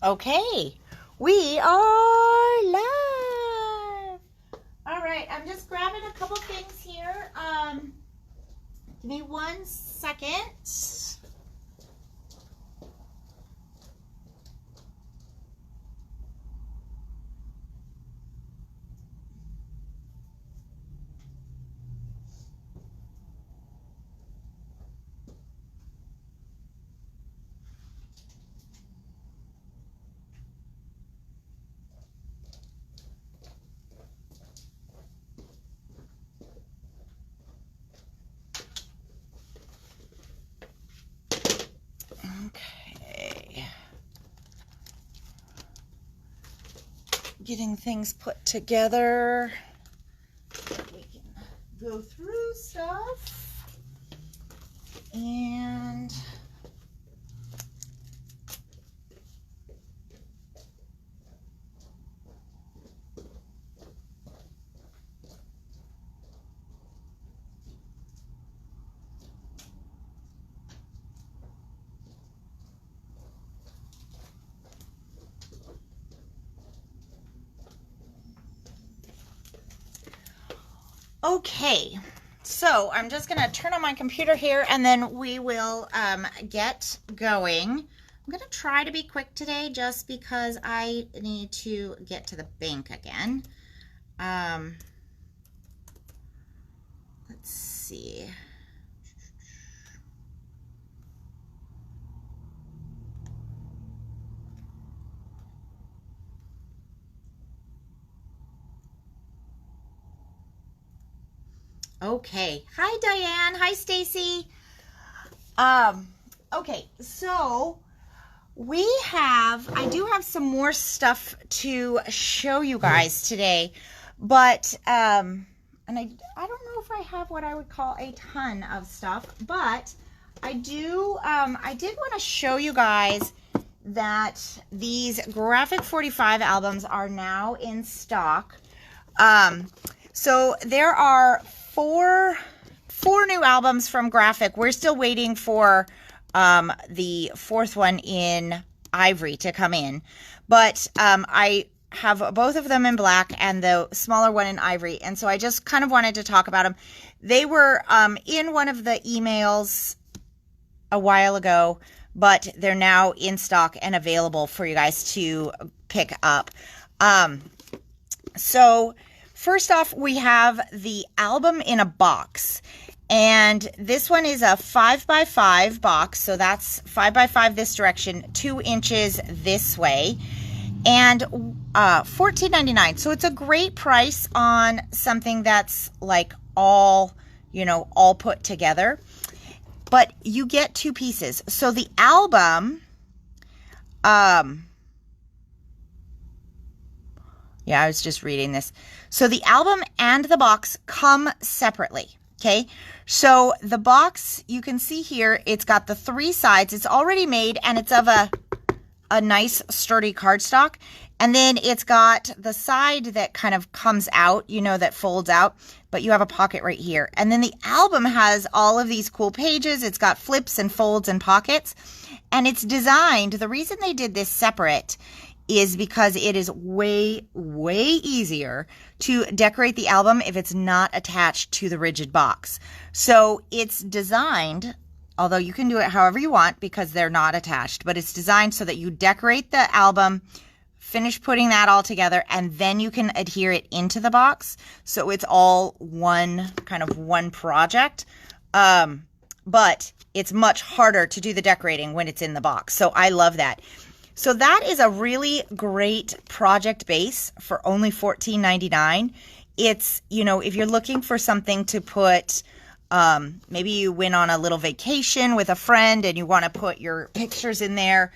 Okay, we are live. All right, I'm just grabbing a couple things here. Give me 1 second. Okay. Getting things put together. We can go through stuff. And okay, so I'm just going to turn on my computer here and then we will get going. I'm going to try to be quick today just because I need to get to the bank again. Let's see. Okay. Hi, Diane. Hi, Stacy. Okay, so I do have some more stuff to show you guys today, but, and I don't know if I have what I would call a ton of stuff, but I did want to show you guys that these Graphic 45 albums are now in stock. So there are four new albums from Graphic. We're still waiting for the fourth one in ivory to come in, but I have both of them in black and the smaller one in ivory, and so I just kind of wanted to talk about them. They were in one of the emails a while ago, but they're now in stock and available for you guys to pick up. So first off, we have the album in a box, and this one is a 5x5 box, so that's 5x5 this direction, 2 inches this way, and $14.99. So it's a great price on something that's like all put together, but you get 2 pieces. So the album, yeah, I was just reading this. So the album and the box come separately, okay? So the box, you can see here, it's got the 3 sides. It's already made, and it's of a nice sturdy cardstock. And then it's got the side that kind of comes out, that folds out, but you have a pocket right here. And then the album has all of these cool pages. It's got flips and folds and pockets. And it's designed, the reason they did this separate is because it is way, way easier to decorate the album if it's not attached to the rigid box. So it's designed, although you can do it however you want because they're not attached, but it's designed so that you decorate the album, finish putting that all together, and then you can adhere it into the box. So it's all one project. But it's much harder to do the decorating when it's in the box. So I love that. So that is a really great project base for only $14.99. It's, if you're looking for something to put, maybe you went on a little vacation with a friend and you want to put your pictures in there.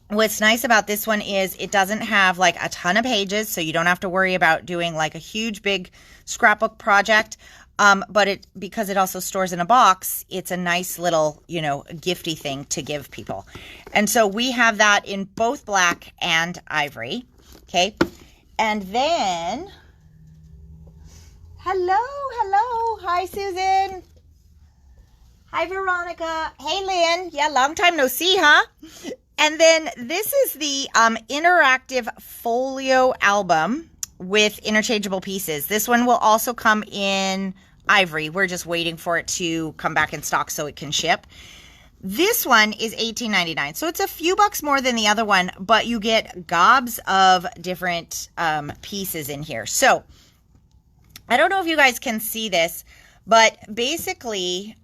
What's nice about this one is it doesn't have like a ton of pages, so you don't have to worry about doing like a huge big scrapbook project. But because it also stores in a box, it's a nice little, gifty thing to give people. And so we have that in both black and ivory. Okay. And then, hello. Hi, Susan. Hi, Veronica. Hey, Lynn. Yeah, long time no see, huh? And then this is the interactive folio album with interchangeable pieces. This one will also come in ivory. We're just waiting for it to come back in stock so it can ship. This one is $18.99. So it's a few bucks more than the other one, but you get gobs of different pieces in here. So I don't know if you guys can see this, but basically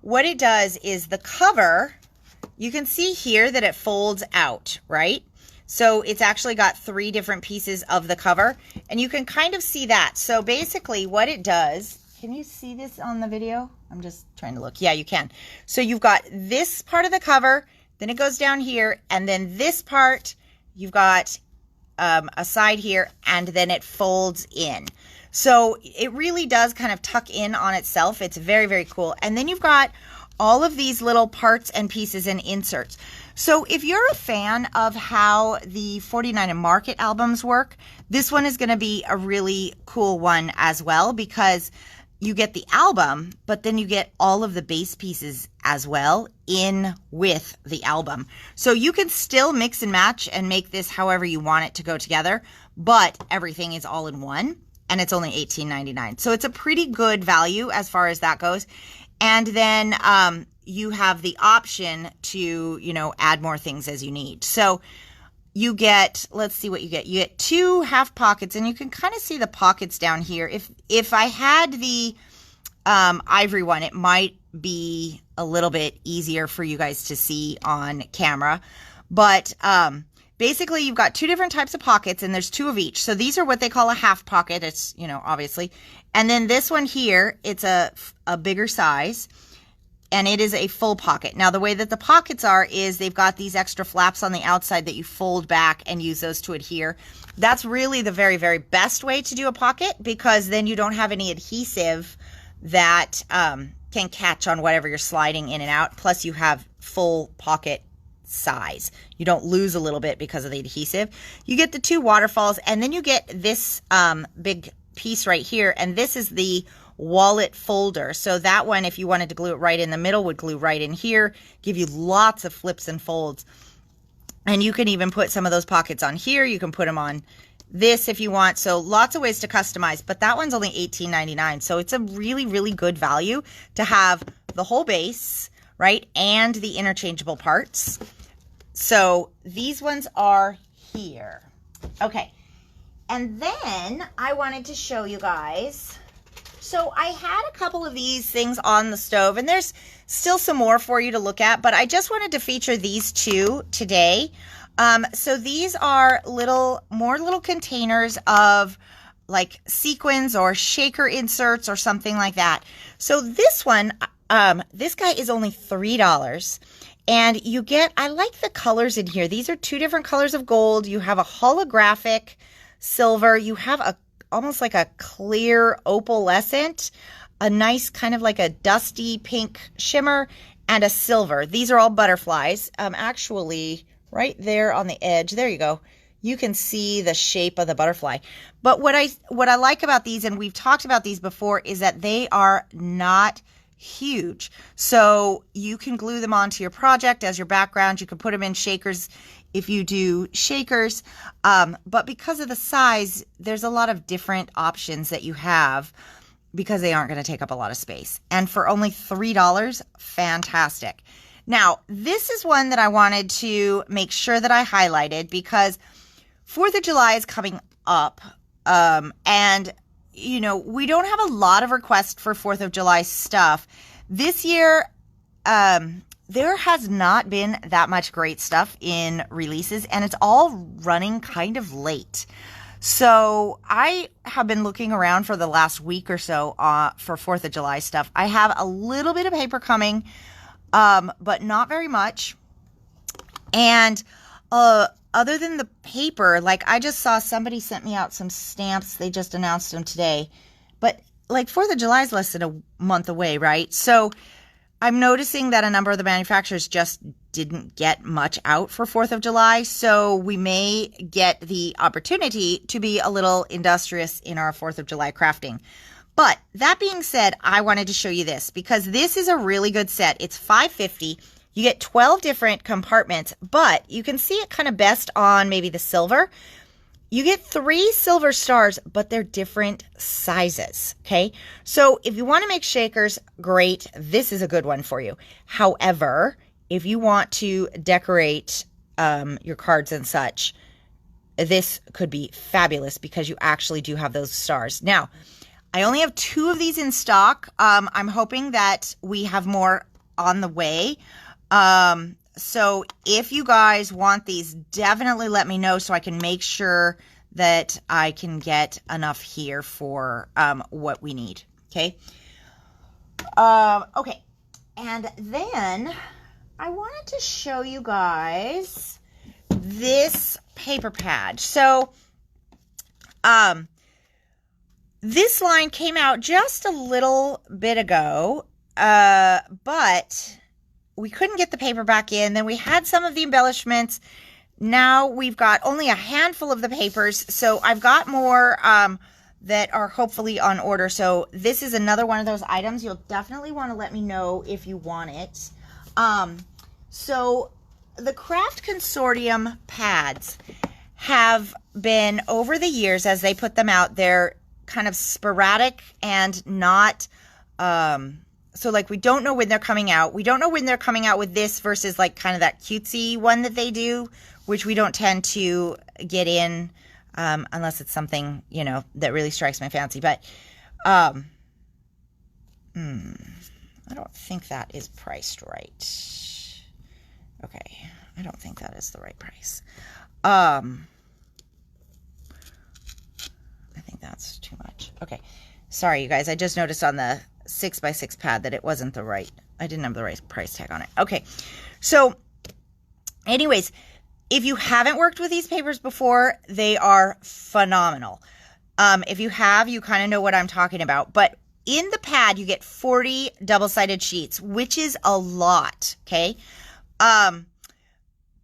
what it does is the cover, you can see here that it folds out, right? So it's actually got 3 different pieces of the cover, and you can kind of see that. So basically what it does, can you see this on the video? I'm just trying to look. Yeah, you can. So you've got this part of the cover, then it goes down here, and then this part, you've got a side here, and then it folds in. So it really does kind of tuck in on itself. It's very, very cool. And then you've got all of these little parts and pieces and inserts. So if you're a fan of how the 49 and Market albums work, this one is going to be a really cool one as well, because you get the album, but then you get all of the base pieces as well in with the album. So you can still mix and match and make this however you want it to go together, but everything is all in one, and it's only $18.99. So it's a pretty good value as far as that goes. And then you have the option to, you know, add more things as you need. So you get, let's see what you get. You get 2 half pockets, and you can kind of see the pockets down here. If I had the ivory one, it might be a little bit easier for you guys to see on camera. But basically, you've got 2 different types of pockets, and there's 2 of each. So these are what they call a half pocket. It's, you know, obviously. And then this one here, it's a bigger size, and it is a full pocket. Now, the way that the pockets are is they've got these extra flaps on the outside that you fold back and use those to adhere. That's really the very, very best way to do a pocket, because then you don't have any adhesive that can catch on whatever you're sliding in and out. Plus, you have full pocket size. You don't lose a little bit because of the adhesive. You get the 2 waterfalls, and then you get this big piece right here, and this is the wallet folder. So that one, if you wanted to glue it right in the middle, would glue right in here, give you lots of flips and folds. And you can even put some of those pockets on here. You can put them on this if you want. So lots of ways to customize, but that one's only $18.99. So it's a really, really good value to have the whole base, right? And the interchangeable parts. So these ones are here. Okay. And then I wanted to show you guys. So I had a couple of these things on the stove, and there's still some more for you to look at, but I just wanted to feature these 2 today. So these are more little containers of like sequins or shaker inserts or something like that. So this one, this guy is only $3. And you get, I like the colors in here. These are 2 different colors of gold. You have a holographic silver. You have almost like a clear opalescent, a nice kind of like a dusty pink shimmer, and a silver. These are all butterflies. Actually, right there on the edge, there you go. You can see the shape of the butterfly. But what I like about these, and we've talked about these before, is that they are not huge. So you can glue them onto your project as your background. You can put them in shakers if you do shakers. But because of the size, there's a lot of different options that you have because they aren't going to take up a lot of space. And for only $3, fantastic. Now, this is one that I wanted to make sure that I highlighted because 4th of July is coming up. And, you know, we don't have a lot of requests for 4th of July stuff. This year, there has not been that much great stuff in releases, and it's all running kind of late. So I have been looking around for the last week or so for 4th of July stuff. I have a little bit of paper coming, but not very much. And other than the paper, like I just saw somebody sent me out some stamps. They just announced them today. But like 4th of July is less than a month away, right? So I'm noticing that a number of the manufacturers just didn't get much out for 4th of July. So we may get the opportunity to be a little industrious in our 4th of July crafting. But that being said, I wanted to show you this because this is a really good set. It's $5.50. You get 12 different compartments, but you can see it kind of best on maybe the silver. You get 3 silver stars, but they're different sizes, okay? So if you want to make shakers, great. This is a good one for you. However, if you want to decorate your cards and such, this could be fabulous because you actually do have those stars. Now, I only have 2 of these in stock. I'm hoping that we have more on the way. So if you guys want these, definitely let me know so I can make sure that I can get enough here for what we need. Okay. Okay. And then I wanted to show you guys this paper pad. So this line came out just a little bit ago, but we couldn't get the paper back in. Then we had some of the embellishments. Now we've got only a handful of the papers. So I've got more that are hopefully on order. So this is another one of those items. You'll definitely want to let me know if you want it. So the Craft Consortium pads have been, over the years as they put them out, they're kind of sporadic and not... So like we don't know when they're coming out. We don't know when they're coming out with this versus like kind of that cutesy one that they do, which we don't tend to get in unless it's something, you know, that really strikes my fancy. But I don't think that is priced right. Okay, I don't think that is the right price. I think that's too much. Okay, sorry you guys. I just noticed on the 6x6 pad that it wasn't the right, I didn't have the right price tag on it. Okay, so anyways, if you haven't worked with these papers before, they are phenomenal. If you have, you kind of know what I'm talking about. But in the pad, you get 40 double-sided sheets, which is a lot, okay?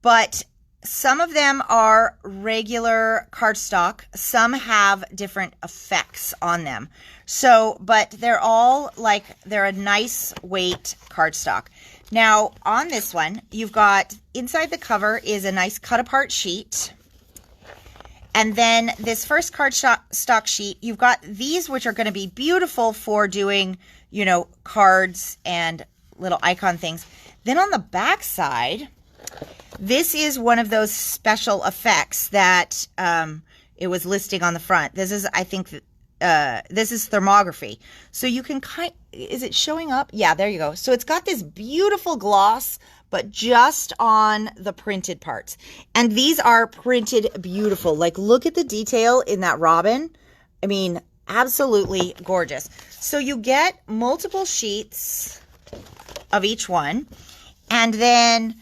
But some of them are regular cardstock. Some have different effects on them. So, but they're all like, they're a nice weight cardstock. Now, on this one, you've got, inside the cover is a nice cut apart sheet. And then this first cardstock sheet, you've got these, which are going to be beautiful for doing, you know, cards and little icon things. Then on the back side, this is one of those special effects that it was listing on the front. This is, I think, this is thermography. So you can is it showing up? Yeah, there you go. So it's got this beautiful gloss, but just on the printed parts. And these are printed beautiful. Like, look at the detail in that robin. I mean, absolutely gorgeous. So you get multiple sheets of each one. And then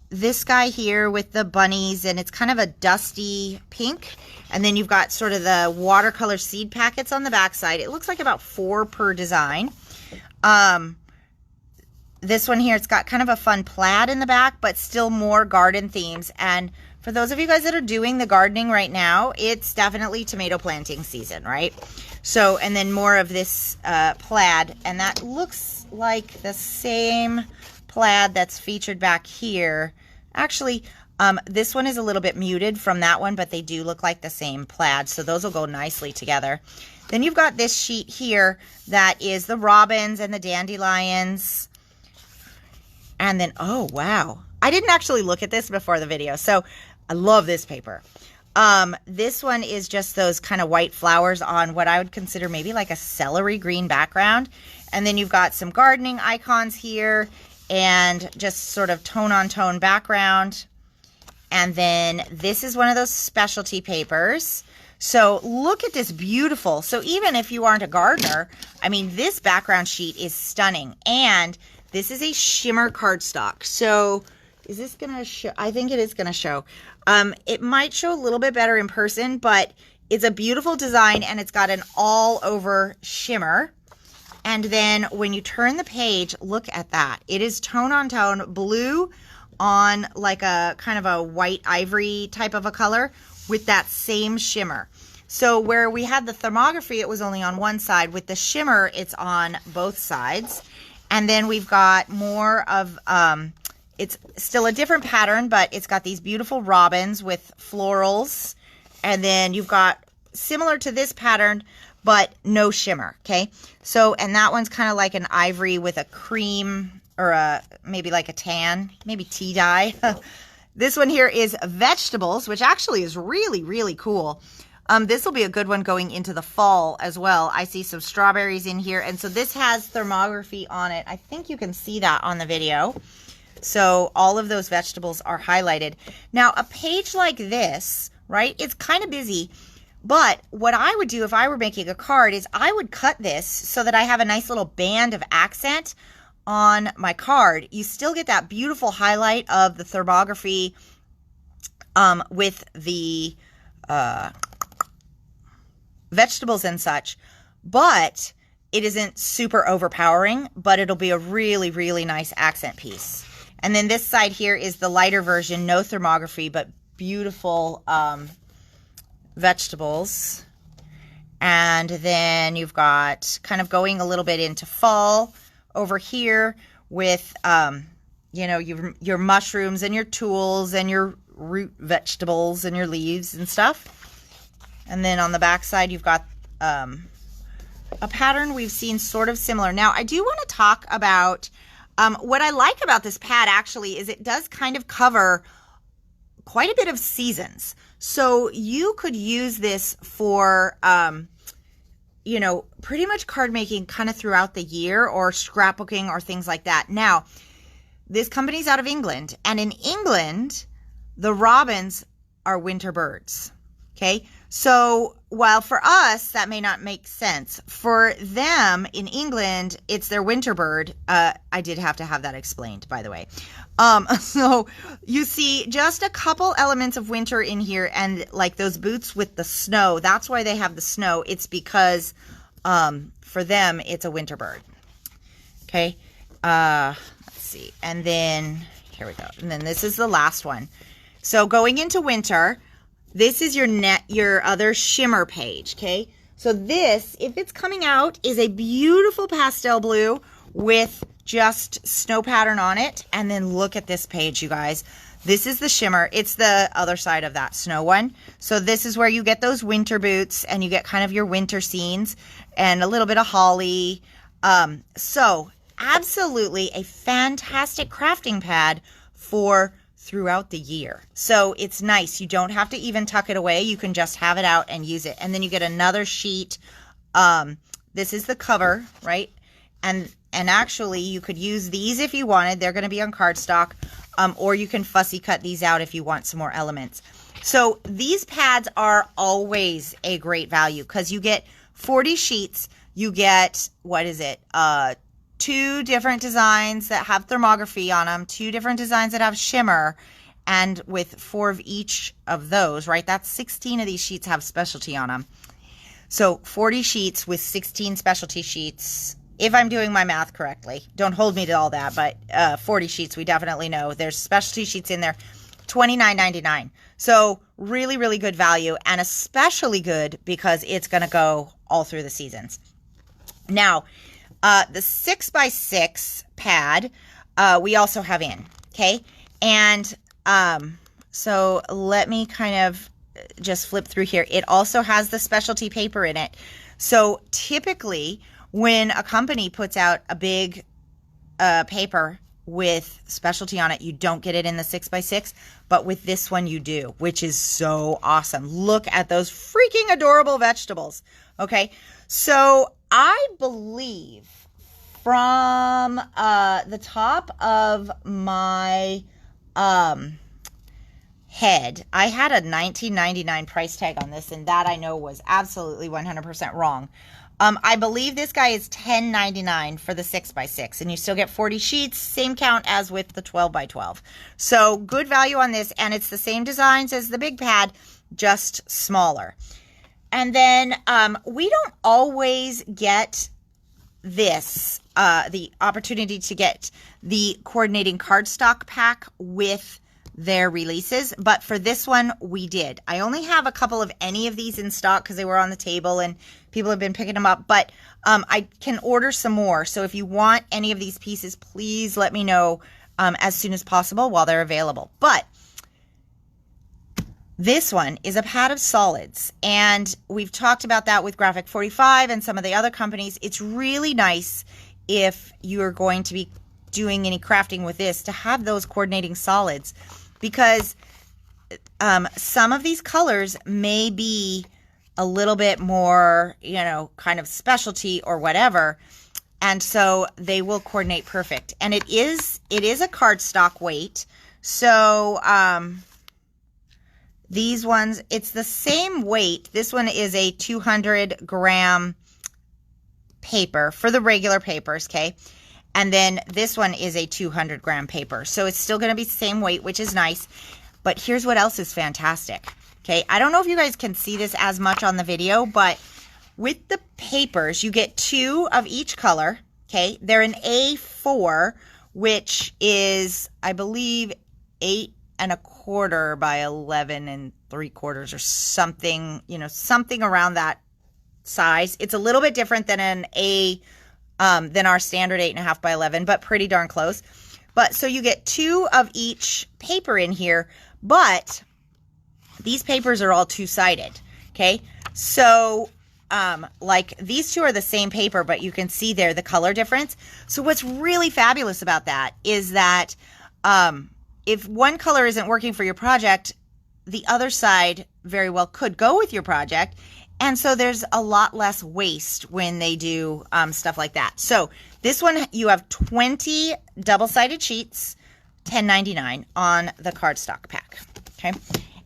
this guy here with the bunnies, and it's kind of a dusty pink. And then you've got sort of the watercolor seed packets on the back side. It looks like about 4 per design. This one here, it's got kind of a fun plaid in the back, but still more garden themes. And for those of you guys that are doing the gardening right now, it's definitely tomato planting season, right? So, and then more of this plaid, and that looks like the same plaid that's featured back here. Actually, this one is a little bit muted from that one, but they do look like the same plaid, so those will go nicely together. Then you've got this sheet here that is the robins and the dandelions. And then, oh, wow. I didn't actually look at this before the video, so I love this paper. This one is just those kind of white flowers on what I would consider maybe like a celery green background. And then you've got some gardening icons here and just sort of tone on tone background. And then this is one of those specialty papers. So look at this beautiful. So even if you aren't a gardener, I mean, this background sheet is stunning. And this is a shimmer cardstock. So is this going to show? I think it is going to show. It might show a little bit better in person, but it's a beautiful design and it's got an all over shimmer. And then when you turn the page, look at that. It is tone on tone blue on like a kind of a white ivory type of a color with that same shimmer. So where we had the thermography, it was only on one side. With the shimmer, it's on both sides. And then we've got more of, it's still a different pattern, but it's got these beautiful robins with florals. And then you've got similar to this pattern, but no shimmer, okay? So, and that one's kind of like an ivory with a cream or maybe like a tan, maybe tea dye. This one here is vegetables, which actually is really, really cool. This will be a good one going into the fall as well. I see some strawberries in here. And so this has thermography on it. I think you can see that on the video. So all of those vegetables are highlighted. Now, a page like this, right, it's kind of busy. But what I would do if I were making a card is I would cut this so that I have a nice little band of accent on my card. You still get that beautiful highlight of the thermography with the vegetables and such, but it isn't super overpowering, but it'll be a really, really nice accent piece. And then this side here is the lighter version, no thermography, but beautiful vegetables. And then you've got kind of going a little bit into fall over here with, you know, your mushrooms and your tools and your root vegetables and your leaves and stuff. And then on the back side, you've got a pattern we've seen sort of similar. Now, I do want to talk about what I like about this pad actually is it does kind of cover quite a bit of seasons. So you could use this for, you know, pretty much card making kind of throughout the year or scrapbooking or things like that. Now, this company's out of England, and in England, the robins are winter birds. Okay. So while for us, that may not make sense, for them in England, it's their winter bird. I did have to have that explained, by the way. So you see just a couple elements of winter in here, and like those boots with the snow, that's why they have the snow. It's because for them, it's a winter bird. Okay. Let's see. And then here we go. And then this is the last one. So going into winter, this is your other shimmer page, okay? So this, if it's coming out, is a beautiful pastel blue with just snow pattern on it. And then look at this page, you guys. This is the shimmer. It's the other side of that snow one. So this is where you get those winter boots and you get kind of your winter scenes and a little bit of holly. So absolutely a fantastic crafting pad for throughout the year. So it's nice. You don't have to even tuck it away. You can just have it out and use it. And then you get another sheet. This is the cover, right? And actually you could use these if you wanted. They're going to be on cardstock. Or you can fussy cut these out if you want some more elements. So these pads are always a great value because you get 40 sheets. You get, what is it? 2 different designs that have thermography on them, 2 different designs that have shimmer, and with 4 of each of those, right? That's 16 of these sheets have specialty on them. So 40 sheets with 16 specialty sheets, if I'm doing my math correctly. Don't hold me to all that, but 40 sheets, we definitely know. There's specialty sheets in there, $29.99. So really, really good value, and especially good because it's going to go all through the seasons. Now, the 6x6 pad, we also have in, okay? And so let me kind of just flip through here. It also has the specialty paper in it. So typically when a company puts out a big paper with specialty on it, you don't get it in the 6x6, but with this one you do, which is so awesome. Look at those freaking adorable vegetables, okay? So I believe from the top of my head, I had a $19.99 price tag on this, and that I know was absolutely 100% wrong. I believe this guy is $10.99 for the 6x6, and you still get 40 sheets, same count as with the 12x12. So good value on this, and it's the same designs as the big pad, just smaller. And then we don't always get this, the opportunity to get the coordinating cardstock pack with their releases, but for this one we did. I only have a couple of any of these in stock because they were on the table and people have been picking them up, but I can order some more. So if you want any of these pieces, please let me know as soon as possible while they're available. But this one is a pad of solids, and we've talked about that with Graphic 45 and some of the other companies. It's really nice if you're going to be doing any crafting with this to have those coordinating solids, because some of these colors may be a little bit more, you know, kind of specialty or whatever, and so they will coordinate perfect. And it is a cardstock weight, so these ones, it's the same weight. This one is a 200 gram paper for the regular papers, okay? And then this one is a 200 gram paper. So it's still going to be the same weight, which is nice. But here's what else is fantastic, okay? I don't know if you guys can see this as much on the video, but with the papers, you get 2 of each color, okay? They're an A4, which is, I believe, 8 1/4 by 11 3/4 or something, you know, something around that size. It's a little bit different than than our standard 8.5 by 11, but pretty darn close. But so you get 2 of each paper in here, but these papers are all 2-sided, okay? So like these 2 are the same paper, but you can see there the color difference. So what's really fabulous about that is that if one color isn't working for your project, the other side very well could go with your project. And so there's a lot less waste when they do stuff like that. So this one, you have 20 double-sided sheets, $10.99 on the cardstock pack, okay?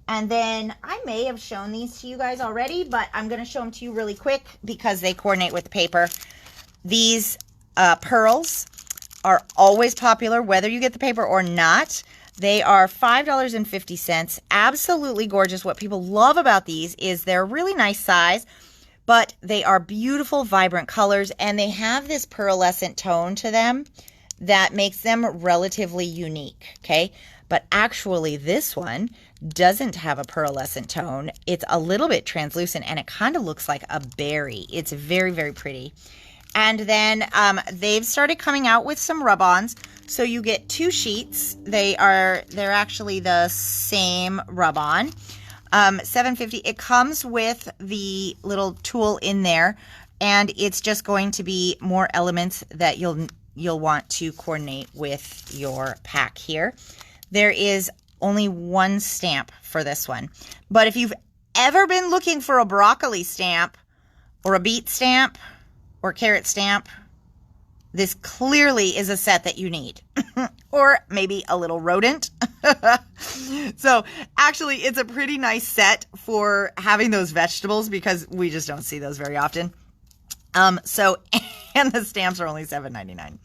And then I may have shown these to you guys already, but I'm going to show them to you really quick because they coordinate with the paper. These pearls are always popular, whether you get the paper or not. They are $5.50. Absolutely gorgeous. What people love about these is they're a really nice size, but they are beautiful, vibrant colors, and they have this pearlescent tone to them that makes them relatively unique, okay? But actually, this one doesn't have a pearlescent tone. It's a little bit translucent, and it kind of looks like a berry. It's very, very pretty. And then they've started coming out with some rub-ons. So you get 2 sheets. They're actually the same rub-on. $7.50. It comes with the little tool in there, and it's just going to be more elements that you'll want to coordinate with your pack here. There is only 1 stamp for this one. But if you've ever been looking for a broccoli stamp or a beet stamp or carrot stamp, this clearly is a set that you need. Or maybe a little rodent. So actually, it's a pretty nice set for having those vegetables because we just don't see those very often. And the stamps are only $7.99.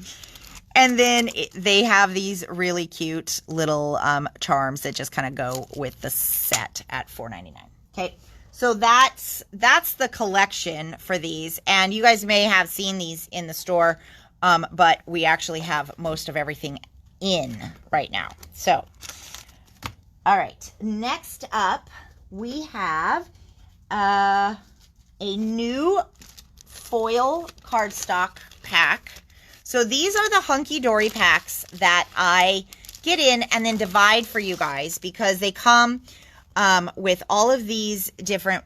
And then they have these really cute little charms that just kind of go with the set at $4.99. Okay. So that's the collection for these, and you guys may have seen these in the store, but we actually have most of everything in right now. So, all right, next up we have a new foil cardstock pack. So these are the Hunky Dory packs that I get in and then divide for you guys because they come with all of these different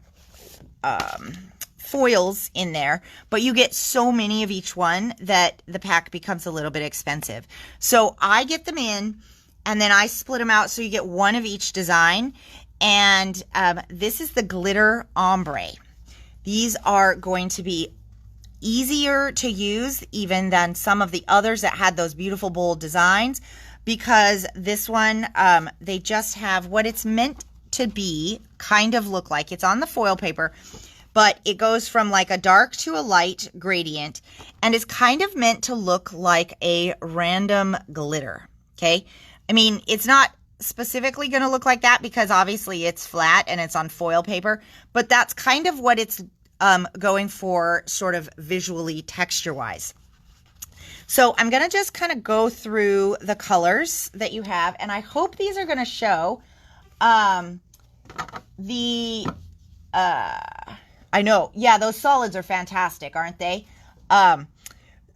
foils in there, but you get so many of each one that the pack becomes a little bit expensive. So I get them in and then I split them out so you get 1 of each design. And this is the glitter ombre. These are going to be easier to use even than some of the others that had those beautiful bold designs, because this one, they just have what it's meant to be, kind of look like. It's on the foil paper, but it goes from like a dark to a light gradient, and it's kind of meant to look like a random glitter, okay? I mean, it's not specifically going to look like that because obviously it's flat and it's on foil paper, but that's kind of what it's going for, sort of visually, texture-wise. So I'm going to just kind of go through the colors that you have, and I hope these are going to show I know, yeah, those solids are fantastic, aren't they?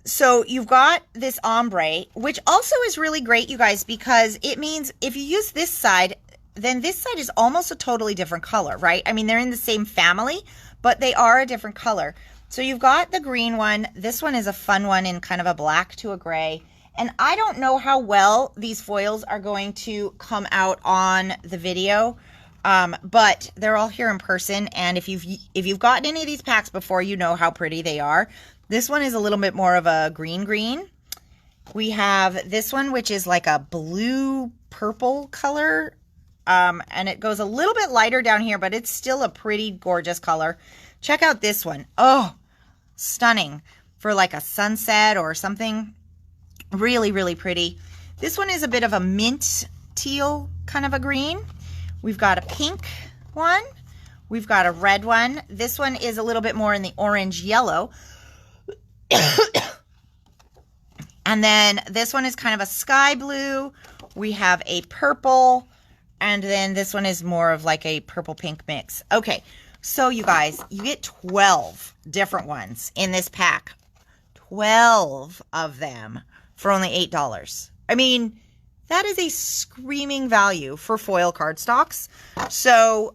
So you've got this ombre, which also is really great, you guys, because it means if you use this side, then this side is almost a totally different color, right? I mean, they're in the same family, but they are a different color. So you've got the green one. This one is a fun one in kind of a black to a gray. And I don't know how well these foils are going to come out on the video, but they're all here in person. And if you've gotten any of these packs before, you know how pretty they are. This one is a little bit more of a green. We have this one, which is like a blue purple color. And it goes a little bit lighter down here, but it's still a pretty gorgeous color. Check out this one. Oh, stunning for like a sunset or something. Really, really pretty. This one is a bit of a mint teal kind of a green. We've got a pink one. We've got a red one. This one is a little bit more in the orange yellow. And then this one is kind of a sky blue. We have a purple. And then this one is more of like a purple pink mix. Okay, so you guys, you get 12 different ones in this pack. 12 of them for only $8. I mein, that is a screaming value for foil cardstocks. So,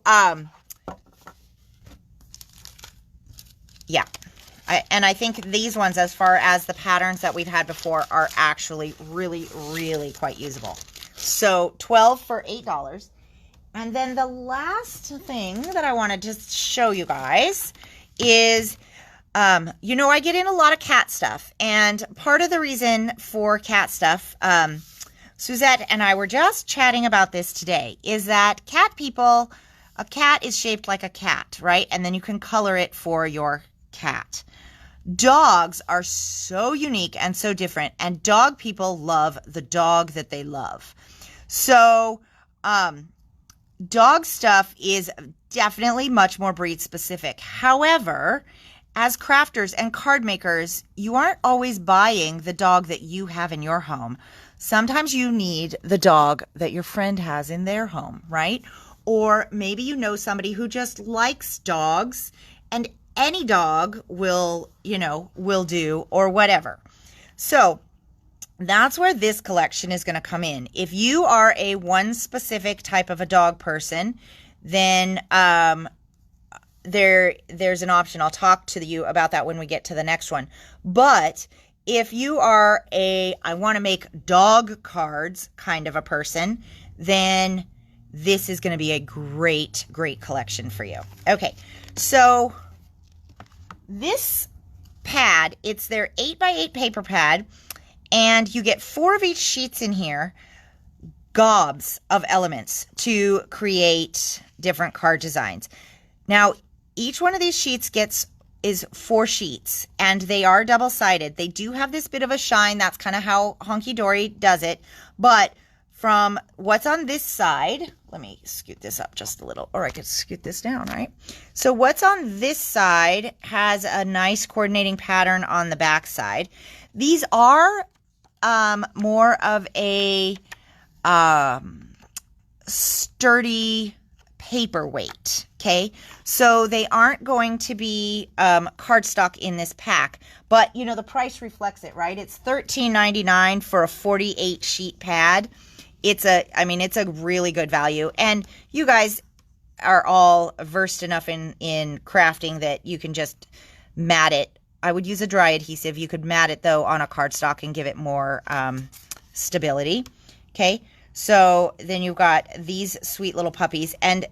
yeah. I think these ones, as far as the patterns that we've had before, are actually really, really quite usable. So 12 for $8. And then the last thing that I want to just show you guys is, you know, I get in a lot of cat stuff. And part of the reason for cat stuff, Suzette and I were just chatting about this today, is that cat people, a cat is shaped like a cat, right? And then you can color it for your cat. Dogs are so unique and so different, and dog people love the dog that they love. So, dog stuff is definitely much more breed specific. However, as crafters and card makers, you aren't always buying the dog that you have in your home. Sometimes you need the dog that your friend has in their home, right? Or maybe you know somebody who just likes dogs, and any dog will do, or whatever. So that's where this collection is going to come in. If you are a one specific type of a dog person, then there's an option. I'll talk to you about that when we get to the next one. But if you are I want to make dog cards kind of a person, then this is going to be a great, great collection for you. Okay, so this pad, it's their 8x8 paper pad, and you get 4 of each sheets in here, gobs of elements to create different card designs. Now, each one of these sheets is 4 sheets, and they are double-sided. They do have this bit of a shine. That's kind of how Honky Dory does it. But from what's on this side, let me scoot this up just a little, or I could scoot this down, right? So what's on this side has a nice coordinating pattern on the back side. These are more of a sturdy paperweight, okay? So they aren't going to be cardstock in this pack, but you know, the price reflects it, right? It's $13.99 for a 48 sheet pad. It's a really good value. And you guys are all versed enough in crafting that you can just mat it. I would use a dry adhesive. You could mat it though on a cardstock and give it more stability. Okay. So then you've got these sweet little puppies, and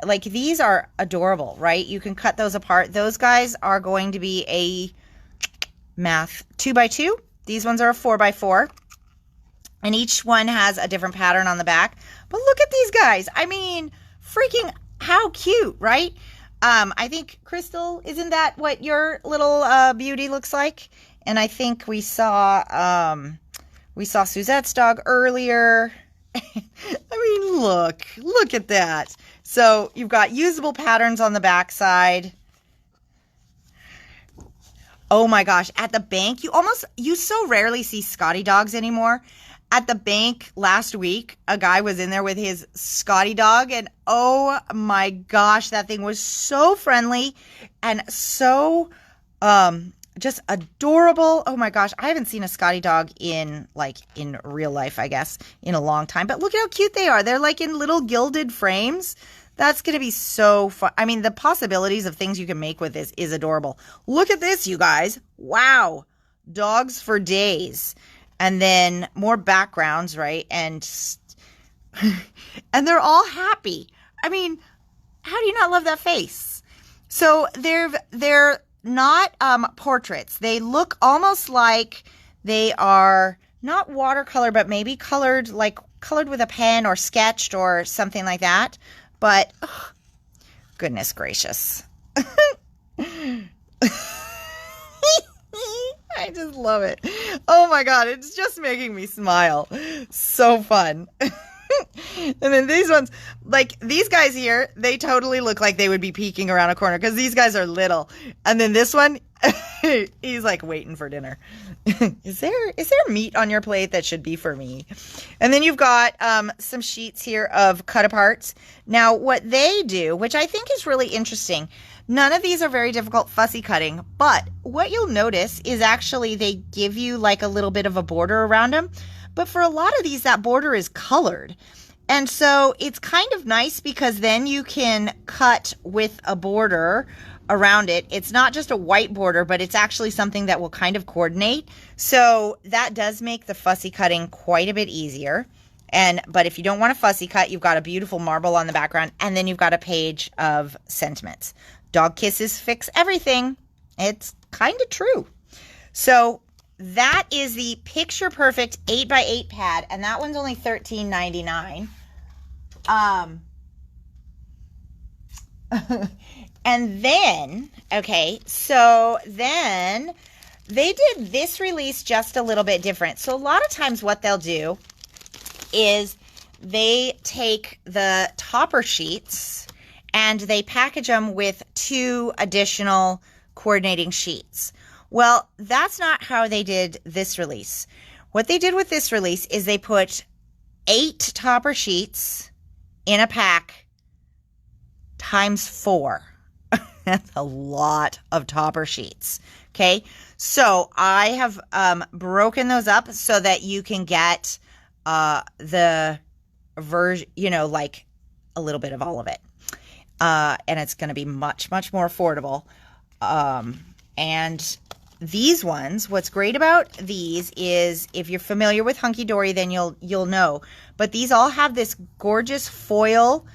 like these are adorable, right? You can cut those apart. Those guys are going to be a math 2x2. These ones are a 4x4. And each one has a different pattern on the back. But look at these guys. I mean, freaking how cute, right? I think, Crystal, isn't that what your little beauty looks like? And I think we saw Suzette's dog earlier. I mean, look at that. So you've got usable patterns on the back side. Oh my gosh, at the bank, you so rarely see Scotty dogs anymore. At the bank last week, a guy was in there with his Scotty dog, and oh my gosh, that thing was so friendly and so just adorable. Oh my gosh, I haven't seen a Scotty dog in real life, I guess, in a long time. But look at how cute they are. They're like in little gilded frames. That's going to be so fun. I mean, the possibilities of things you can make with this is adorable. Look at this, you guys. Wow. Dogs for days. And then more backgrounds, right? And they're all happy. I mean, how do you not love that face? So they're not portraits. They look almost like they are not watercolor, but maybe colored with a pen or sketched or something like that. But, oh, goodness gracious. I just love it. Oh my God, it's just making me smile. So fun. And then these ones, like these guys here, they totally look like they would be peeking around a corner because these guys are little. And then this one, he's like waiting for dinner. Is there meat on your plate that should be for me? And then you've got some sheets here of cut aparts. Now, what they do, which I think is really interesting, none of these are very difficult fussy cutting, but what you'll notice is actually they give you like a little bit of a border around them. But for a lot of these, that border is colored. And so it's kind of nice because then you can cut with a border around it. It's not just a white border, but it's actually something that will kind of coordinate. So that does make the fussy cutting quite a bit easier. But if you don't want a fussy cut, you've got a beautiful marble on the background, and then you've got a page of sentiments. Dog kisses fix everything. It's kind of true. So that is the Picture Perfect 8x8 pad, and that one's only $13.99. And then, okay, so then they did this release just a little bit different. So a lot of times what they'll do is they take the topper sheets and they package them with 2 additional coordinating sheets. Well, that's not how they did this release. What they did with this release is they put 8 topper sheets in a pack times 4. That's a lot of topper sheets. Okay, so I have broken those up so that you can get the version, like a little bit of all of it. And it's going to be much, much more affordable. And these ones, what's great about these is if you're familiar with Hunky Dory, then you'll know. But these all have this gorgeous foil.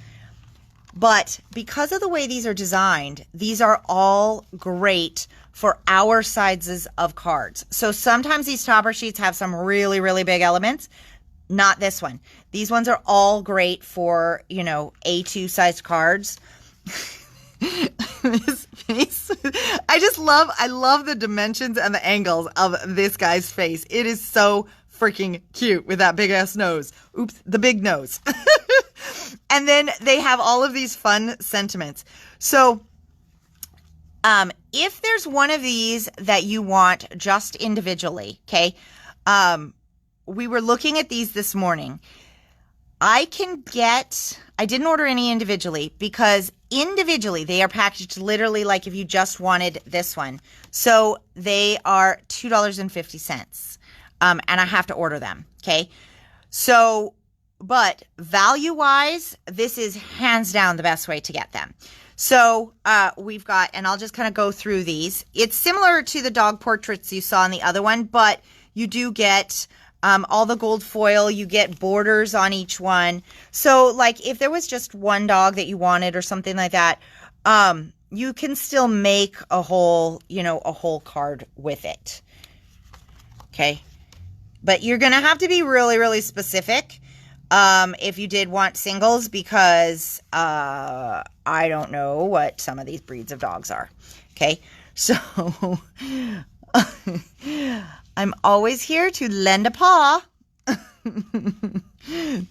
But because of the way these are designed, these are all great for our sizes of cards. So sometimes these topper sheets have some really, really big elements. Not this one. These ones are all great for, A2 sized cards. This face. I love the dimensions and the angles of this guy's face. It is so freaking cute with that big ass nose. Oops, the big nose. And then they have all of these fun sentiments. So, if there's one of these that you want just individually, okay, we were looking at these this morning. I didn't order any individually because individually they are packaged literally like if you just wanted this one. So they are $2.50. And I have to order them. Okay. So, but value wise, this is hands down the best way to get them. So, we've got, and I'll just kind of go through these. It's similar to the dog portraits you saw in the other one, but you do get all the gold foil, you get borders on each one. So like if there was just one dog that you wanted or something like that, you can still make a whole card with it. Okay. But you're going to have to be really, really specific if you did want singles because I don't know what some of these breeds of dogs are. Okay. So I'm always here to lend a paw.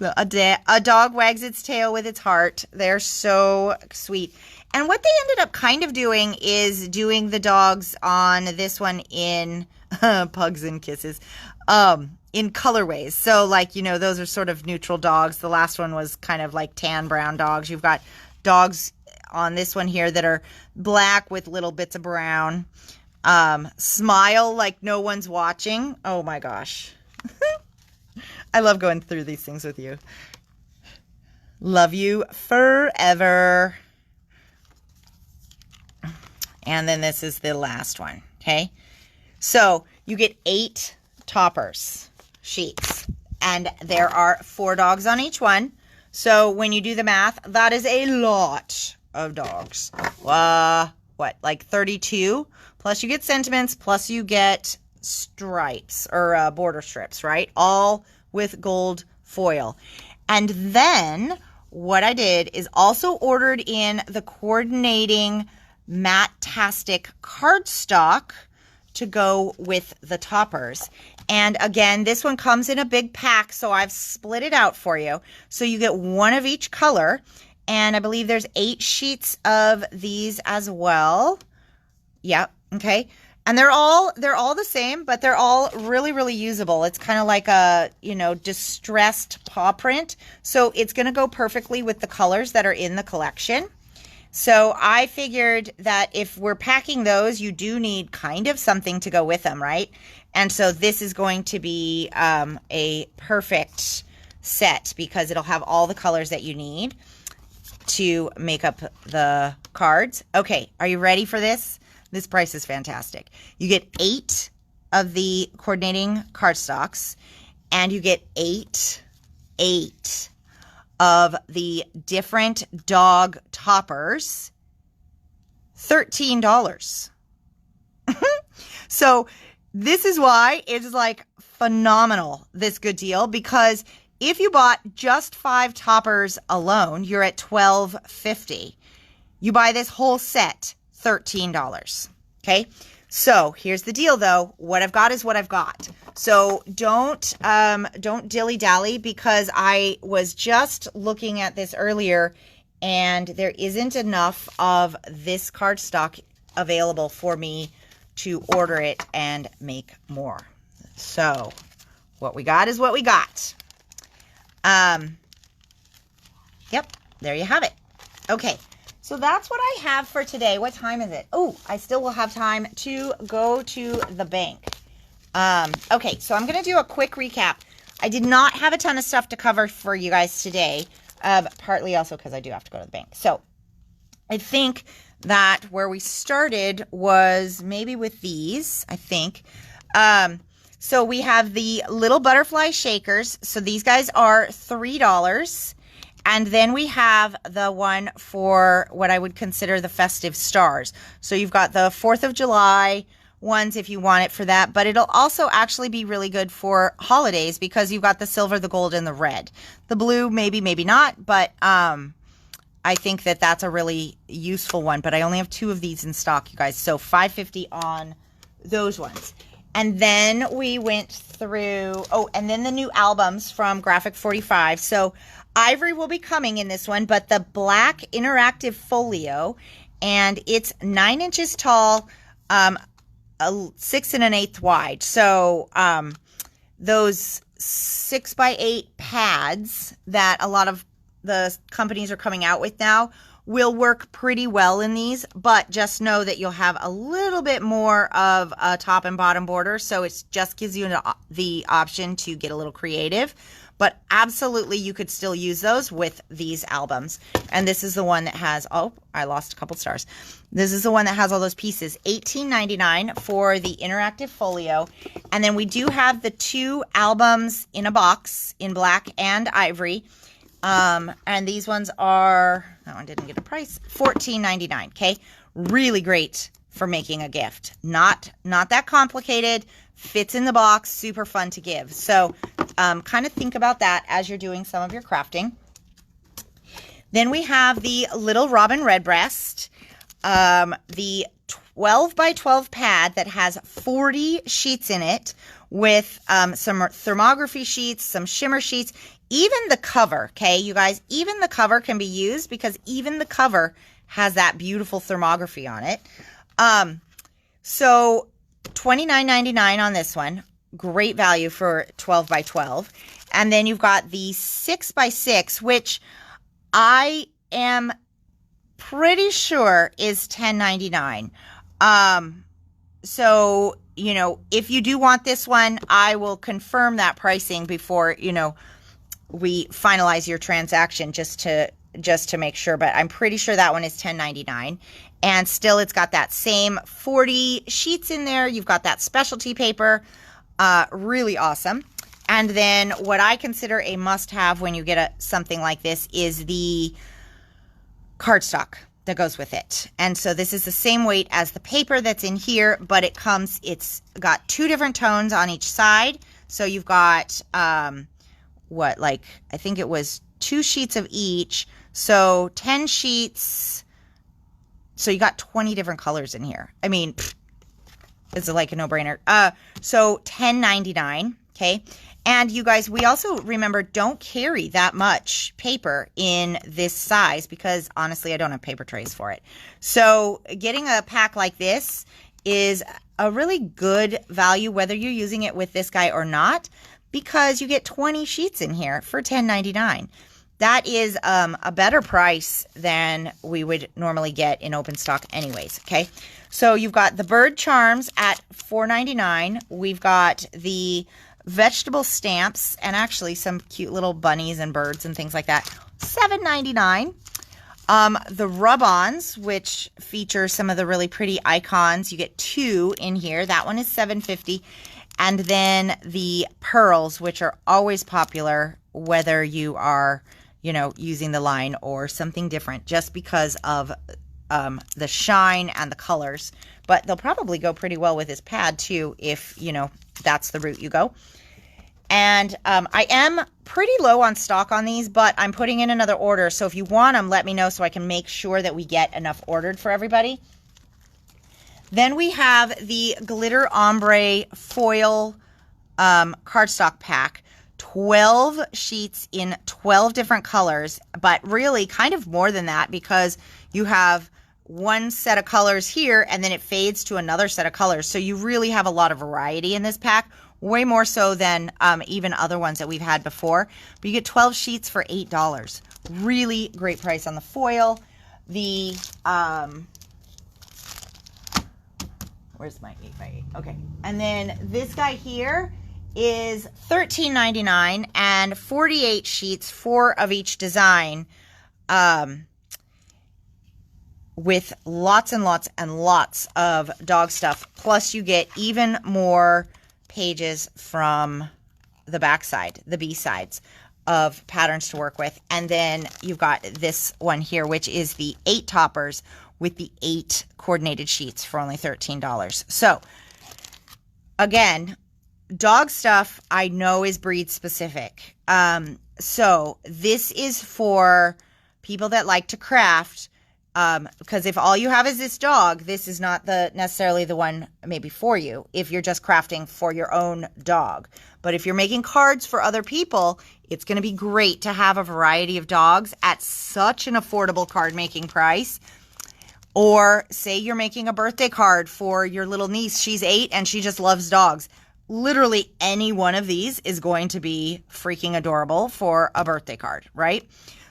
A dog wags its tail with its heart. They're so sweet. And what they ended up kind of doing is doing the dogs on this one in Pugs and Kisses, in colorways. So like, you know, those are sort of neutral dogs. The last one was kind of like tan brown dogs. You've got dogs on this one here that are black with little bits of brown. Smile like no one's watching. Oh my gosh. I love going through these things with you. Love you forever. And then this is the last one, okay? So you get 8 toppers sheets, and there are 4 dogs on each one. So when you do the math, that is a lot of dogs. What, like 32? Plus you get sentiments, plus you get stripes or border strips, right? All with gold foil. And then what I did is also ordered in the coordinating Matte-tastic cardstock to go with the toppers. And again, this one comes in a big pack, so I've split it out for you. So you get 1 of each color, and I believe there's 8 sheets of these as well. Yep, okay. And they're all the same, but they're all really, really usable. It's kind of like a, you know, distressed paw print. So it's going to go perfectly with the colors that are in the collection. So I figured that if we're packing those, you do need kind of something to go with them, right? And so this is going to be a perfect set because it'll have all the colors that you need to make up the cards. Okay, are you ready for this? This price is fantastic. You get 8 of the coordinating cardstocks, and you get 8 of the different dog toppers, $13. So this is why it's like phenomenal, this good deal, because if you bought just 5 toppers alone, you're at $12.50. You buy this whole set, $13. Okay. So here's the deal though. What I've got is what I've got. So don't dilly-dally, because I was just looking at this earlier and there isn't enough of this cardstock available for me to order it and make more. So what we got is what we got. Yep, there you have it. Okay. So that's what I have for today. What time is it? Oh, I still will have time to go to the bank. Okay, so I'm going to do a quick recap. I did not have a ton of stuff to cover for you guys today, partly also because I do have to go to the bank. So I think that where we started was maybe with these, I think. So we have the little butterfly shakers. So these guys are $3. And then we have the one for what I would consider the festive stars. So you've got the 4th of July ones if you want it for that, but it'll also actually be really good for holidays because you've got the silver, the gold, and the red. The blue, maybe, maybe not, but I think that that's a really useful one, but I only have 2 of these in stock, you guys. So $5.50 on those ones. And then we went through, and then the new albums from Graphic 45. So Ivory will be coming in this one, but the black interactive folio, and it's 9 inches tall, 6 1/8 wide. So those 6x8 pads that a lot of the companies are coming out with now will work pretty well in these, but just know that you'll have a little bit more of a top and bottom border, so it just gives you the option to get a little creative. But absolutely, you could still use those with these albums. And this is the one that has, oh, I lost a couple stars. This is the one that has all those pieces. $18.99 for the interactive folio. And then we do have the 2 albums in a box in black and ivory. And these ones are, that one didn't get a price, $14.99, okay? Really great for making a gift. Not that complicated, fits in the box, super fun to give. So kind of think about that as you're doing some of your crafting. Then we have the Little Robin Redbreast, the 12 by 12 pad that has 40 sheets in it with some thermography sheets, some shimmer sheets, even the cover, okay, you guys, even the cover can be used because even the cover has that beautiful thermography on it. So $29.99 on this one. Great value for 12 by 12. And then you've got the 6 by 6, which I am pretty sure is $10.99. So, you know, if you do want this one, I will confirm that pricing before, you know, we finalize your transaction just to make sure, but I'm pretty sure that one is $10.99. And still it's got that same 40 sheets in there. You've got that specialty paper. Really awesome. And then what I consider a must-have when you get something like this is the cardstock that goes with it. And so this is the same weight as the paper that's in here, but it's got 2 different tones on each side. So you've got, I think it was 2 sheets of each. So 10 sheets. So you got 20 different colors in here. I mean, it's like a no-brainer. So $10.99, okay? And you guys, we also, remember, don't carry that much paper in this size because, honestly, I don't have paper trays for it. So getting a pack like this is a really good value, whether you're using it with this guy or not, because you get 20 sheets in here for $10.99. That is a better price than we would normally get in open stock anyways, okay? So you've got the bird charms at $4.99. We've got the vegetable stamps and actually some cute little bunnies and birds and things like that, $7.99. The rub-ons, which feature some of the really pretty icons, you get 2 in here. That one is $7.50. And then the pearls, which are always popular, whether you are, you know, using the line or something different, just because of the shine and the colors. But they'll probably go pretty well with this pad too, if, you know, that's the route you go. And I am pretty low on stock on these, but I'm putting in another order. So if you want them, let me know so I can make sure that we get enough ordered for everybody. Then we have the glitter ombre foil cardstock pack. 12 sheets in 12 different colors, but really kind of more than that because you have one set of colors here and then it fades to another set of colors. So you really have a lot of variety in this pack, way more so than even other ones that we've had before. But you get 12 sheets for $8. Really great price on the foil. The, where's my 8x8? Okay. And then this guy here is $13.99 and 48 sheets, 4 of each design, with lots and lots and lots of dog stuff. Plus you get even more pages from the backside, the B-sides of patterns to work with. And then you've got this one here, which is the 8 toppers with the 8 coordinated sheets for only $13. So again, dog stuff I know is breed specific. So this is for people that like to craft, because if all you have is this dog, this is not necessarily the one maybe for you if you're just crafting for your own dog. But if you're making cards for other people, it's going to be great to have a variety of dogs at such an affordable card making price. Or say you're making a birthday card for your little niece. She's 8 and she just loves dogs. Literally any one of these is going to be freaking adorable for a birthday card, right?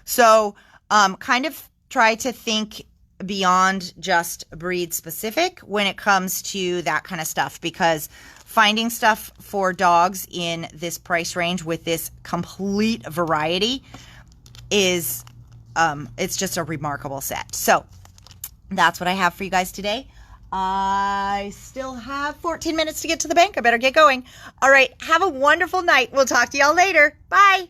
So kind of try to think beyond just breed specific when it comes to that kind of stuff, because finding stuff for dogs in this price range with this complete variety is, it's just a remarkable set. So that's what I have for you guys today. I still have 14 minutes to get to the bank. I better get going. All right. Have a wonderful night. We'll talk to y'all later. Bye.